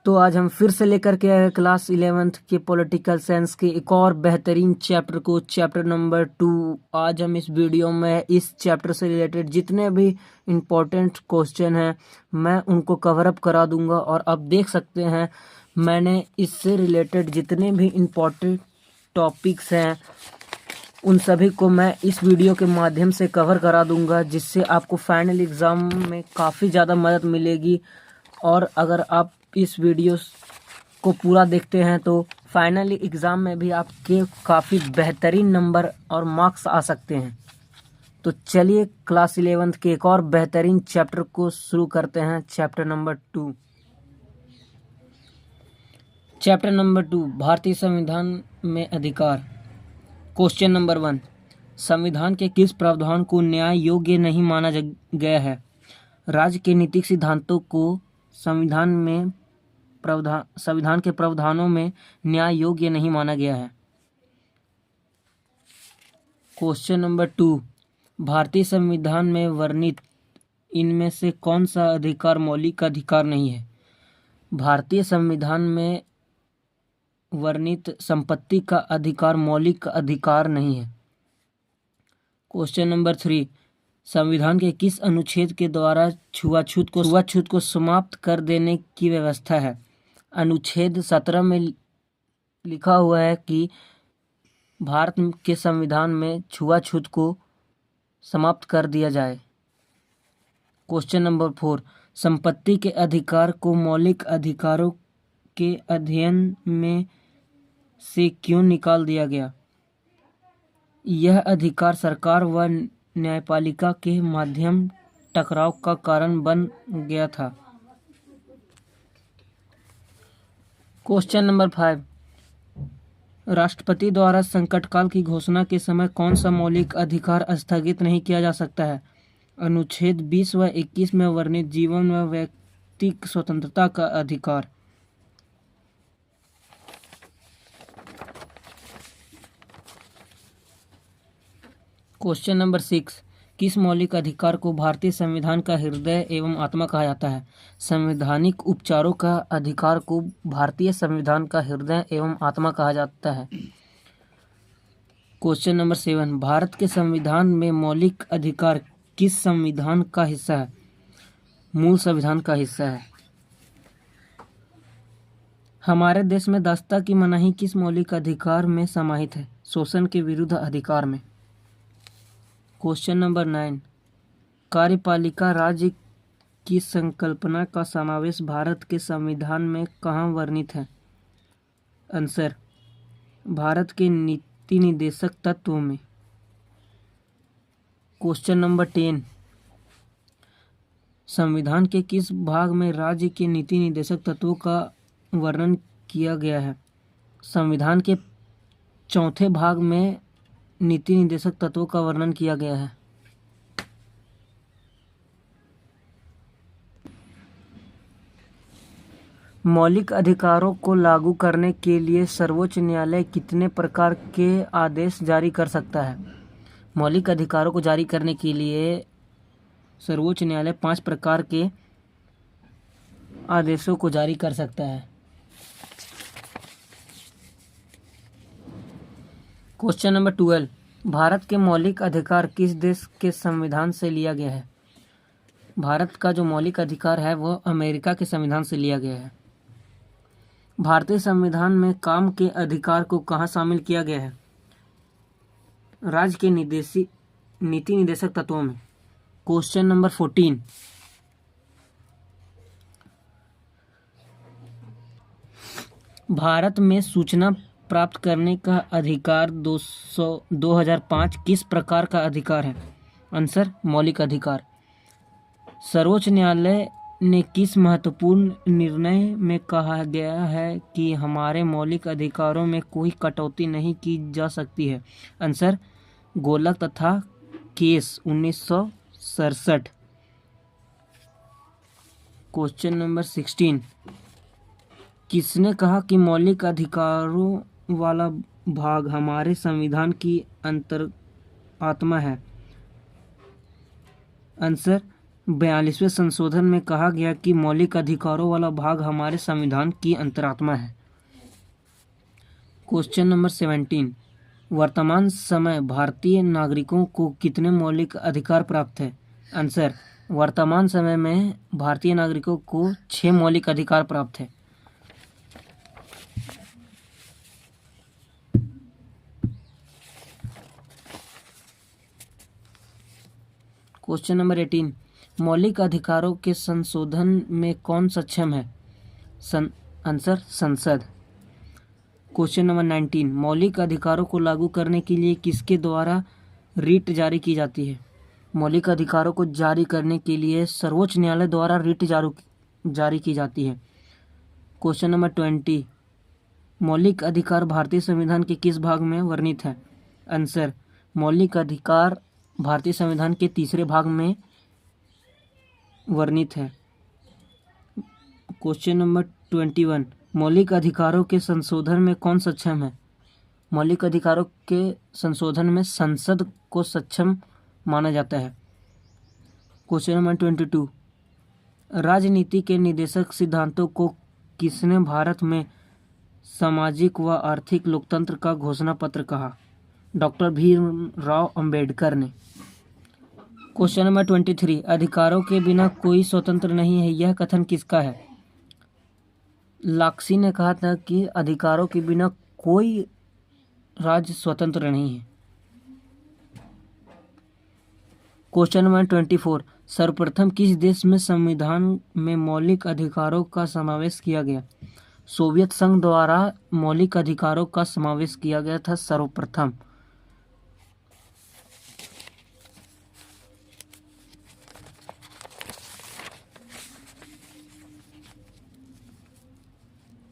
तो आज हम फिर से लेकर के आए क्लास 11th के पॉलिटिकल साइंस के एक और बेहतरीन चैप्टर को, चैप्टर नंबर 2। आज हम इस वीडियो में इस चैप्टर से रिलेटेड जितने भी इम्पोर्टेंट क्वेश्चन हैं मैं उनको कवर अप करा दूंगा। और आप देख सकते हैं मैंने इससे रिलेटेड जितने भी इम्पोर्टेंट टॉपिक्स हैं उन सभी को मैं इस वीडियो के माध्यम से कवर करा दूंगा, जिससे आपको फाइनल एग्ज़ाम में काफ़ी ज़्यादा मदद मिलेगी। और अगर आप इस वीडियो को पूरा देखते हैं तो फाइनली एग्ज़ाम में भी आपके काफ़ी बेहतरीन नंबर और मार्क्स आ सकते हैं। तो चलिए क्लास 11th के एक और बेहतरीन चैप्टर को शुरू करते हैं, चैप्टर नंबर 2। चैप्टर नंबर 2, भारतीय संविधान में अधिकार। क्वेश्चन नंबर 1, संविधान के किस प्रावधान को न्याय योग्य नहीं माना गया है? राज्य के नीतिक सिद्धांतों को संविधान के प्रावधानों में न्याय योग्य नहीं माना गया है। क्वेश्चन नंबर 2, भारतीय संविधान में वर्णित इनमें से कौन सा अधिकार मौलिक अधिकार नहीं है? भारतीय संविधान में वर्णित संपत्ति का अधिकार मौलिक अधिकार नहीं है। क्वेश्चन नंबर 3, संविधान के किस अनुच्छेद के द्वारा छुआछूत को समाप्त कर देने की व्यवस्था है? अनुच्छेद 17 में लिखा हुआ है कि भारत के संविधान में छुआछूत को समाप्त कर दिया जाए। क्वेश्चन नंबर 4, संपत्ति के अधिकार को मौलिक अधिकारों के अध्ययन में से क्यों निकाल दिया गया? यह अधिकार सरकार व न्यायपालिका के माध्यम टकराव का कारण बन गया था। क्वेश्चन नंबर 5, राष्ट्रपति द्वारा संकटकाल की घोषणा के समय कौन सा मौलिक अधिकार स्थगित नहीं किया जा सकता है? अनुच्छेद 20 व 21 में वर्णित जीवन व व्यक्तिक स्वतंत्रता का अधिकार। क्वेश्चन नंबर 6, किस मौलिक अधिकार को भारतीय संविधान का हृदय एवं आत्मा कहा जाता है? संवैधानिक उपचारों का अधिकार को भारतीय संविधान का हृदय एवं आत्मा कहा जाता है। क्वेश्चन नंबर 7, भारत के संविधान में मौलिक अधिकार किस संविधान का हिस्सा है? मूल संविधान का हिस्सा है। हमारे देश में दासता की मनाही किस मौलिक अधिकार में समाहित है? शोषण के विरुद्ध अधिकार में। क्वेश्चन नंबर 9, कार्यपालिका राज्य की संकल्पना का समावेश भारत के संविधान में कहाँ वर्णित है? आंसर, भारत के नीति निदेशक तत्वों में। क्वेश्चन नंबर 10, संविधान के किस भाग में राज्य के नीति निदेशक तत्वों का वर्णन किया गया है? संविधान के 4थे भाग में नीति निदेशक तत्वों का वर्णन किया गया है। मौलिक अधिकारों को लागू करने के लिए सर्वोच्च न्यायालय कितने प्रकार के आदेश जारी कर सकता है? मौलिक अधिकारों को जारी करने के लिए सर्वोच्च न्यायालय 5 प्रकार के आदेशों को जारी कर सकता है। क्वेश्चन नंबर 12, भारत के मौलिक अधिकार किस देश के संविधान से लिया गया है? भारत का जो मौलिक अधिकार है वह अमेरिका के संविधान से लिया गया है। भारतीय संविधान में काम के अधिकार को कहाँ शामिल किया गया है? राज्य के नीति निदेशक तत्वों में। क्वेश्चन नंबर 14, भारत में सूचना प्राप्त करने का अधिकार 2005 किस प्रकार का अधिकार है? आंसर, मौलिक अधिकार। सर्वोच्च न्यायालय ने किस महत्वपूर्ण निर्णय में कहा गया है कि हमारे मौलिक अधिकारों में कोई कटौती नहीं की जा सकती है? आंसर, गोलक तथा केस 1967। क्वेश्चन नंबर 16, किसने कहा कि मौलिक अधिकारों वाला भाग हमारे संविधान की आत्मा है? आंसर, 42वें संशोधन में कहा गया कि मौलिक अधिकारों वाला भाग हमारे संविधान की अंतरात्मा है। क्वेश्चन नंबर 17, वर्तमान समय भारतीय नागरिकों को कितने मौलिक अधिकार प्राप्त है? आंसर, वर्तमान समय में भारतीय नागरिकों को 6 मौलिक अधिकार प्राप्त है। क्वेश्चन नंबर 18, मौलिक अधिकारों के संशोधन में कौन सक्षम है? आंसर, संसद। क्वेश्चन नंबर 19, मौलिक अधिकारों को लागू करने के लिए किसके द्वारा रिट जारी की जाती है? मौलिक अधिकारों को जारी करने के लिए सर्वोच्च न्यायालय द्वारा रिट जारी की जाती है। क्वेश्चन नंबर 20, मौलिक अधिकार भारतीय संविधान के किस भाग में वर्णित है? आंसर, मौलिक अधिकार भारतीय संविधान के 3 भाग में वर्णित है। क्वेश्चन नंबर 21, मौलिक अधिकारों के संशोधन में कौन सक्षम है? मौलिक अधिकारों के संशोधन में संसद को सक्षम माना जाता है। क्वेश्चन नंबर 22, राजनीति के निर्देशक सिद्धांतों को किसने भारत में सामाजिक व आर्थिक लोकतंत्र का घोषणा पत्र कहा? डॉक्टर भीमराव अंबेडकर ने। क्वेश्चन नंबर 23, अधिकारों के बिना कोई स्वतंत्र नहीं है, यह कथन किसका है? लाक्सी ने कहा था कि अधिकारों के बिना कोई राज्य स्वतंत्र नहीं है। क्वेश्चन नंबर 24, सर्वप्रथम किस देश में संविधान में मौलिक अधिकारों का समावेश किया गया? सोवियत संघ द्वारा मौलिक अधिकारों का समावेश किया गया था सर्वप्रथम।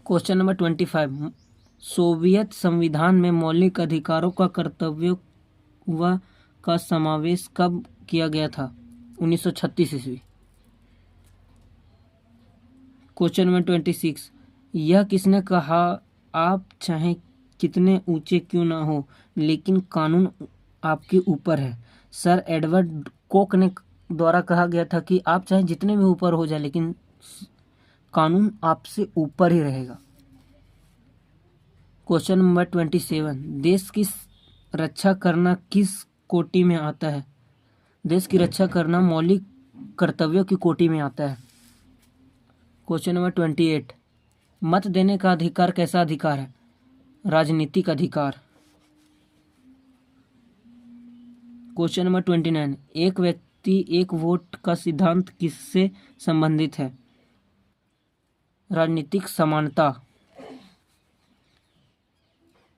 क्वेश्चन नंबर 25, सोवियत संविधान में मौलिक अधिकारों का कर्तव्यों व का समावेश कब किया गया था? 1936 ईस्वी। क्वेश्चन नंबर 26, यह किसने कहा? आप चाहे कितने ऊंचे क्यों ना हो, लेकिन कानून आपके ऊपर है। सर एडवर्ड कोक ने द्वारा कहा गया था कि आप चाहे जितने भी ऊपर हो जाए, लेकिन कानून आपसे ऊपर ही रहेगा। क्वेश्चन नंबर 27, देश की रक्षा करना किस कोटि में आता है? देश की रक्षा करना मौलिक कर्तव्यों की कोटि में आता है। क्वेश्चन नंबर 28, मत देने का अधिकार कैसा अधिकार है? राजनीतिक अधिकार। क्वेश्चन नंबर 29, एक व्यक्ति एक वोट का सिद्धांत किससे संबंधित है? राजनीतिक समानता।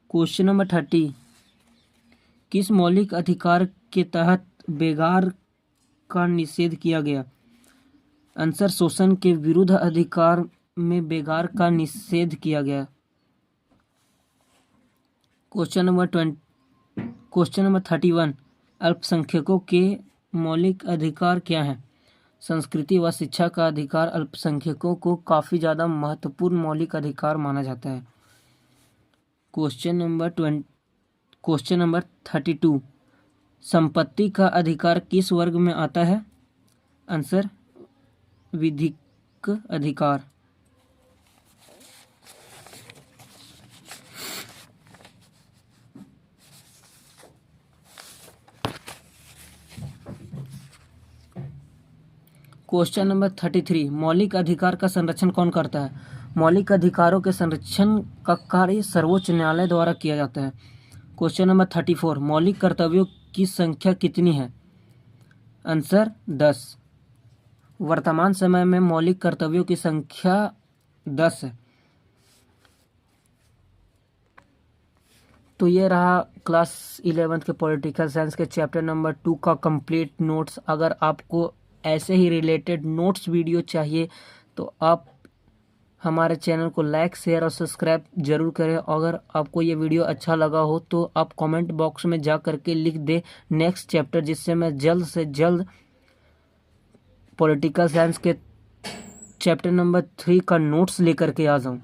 क्वेश्चन नंबर 30, किस मौलिक अधिकार के तहत बेगार का निषेध किया गया? आंसर, शोषण के विरुद्ध अधिकार में बेगार का निषेध किया गया। क्वेश्चन नंबर 31, अल्पसंख्यकों के मौलिक अधिकार क्या हैं? संस्कृति व शिक्षा का अधिकार अल्पसंख्यकों को काफ़ी ज़्यादा महत्वपूर्ण मौलिक अधिकार माना जाता है। क्वेश्चन नंबर 32, संपत्ति का अधिकार किस वर्ग में आता है? आंसर, विधिक अधिकार। क्वेश्चन नंबर 33, मौलिक अधिकार का संरक्षण कौन करता है? मौलिक अधिकारों के संरक्षण का कार्य सर्वोच्च न्यायालय द्वारा किया जाता है। क्वेश्चन नंबर 34, मौलिक कर्तव्यों की संख्या कितनी है? आंसर, 10। वर्तमान समय में मौलिक कर्तव्यों की संख्या 10 है। तो ये रहा क्लास 11th के पॉलिटिकल साइंस के चैप्टर नंबर 2 का कंप्लीट नोट्स। अगर आपको ऐसे ही रिलेटेड नोट्स वीडियो चाहिए तो आप हमारे चैनल को लाइक, शेयर और सब्सक्राइब जरूर करें। अगर आपको ये वीडियो अच्छा लगा हो तो आप कमेंट बॉक्स में जा करके लिख दे नेक्स्ट चैप्टर, जिससे मैं जल्द से जल्द पॉलिटिकल साइंस के चैप्टर नंबर 3 का नोट्स लेकर के आ जाऊँ।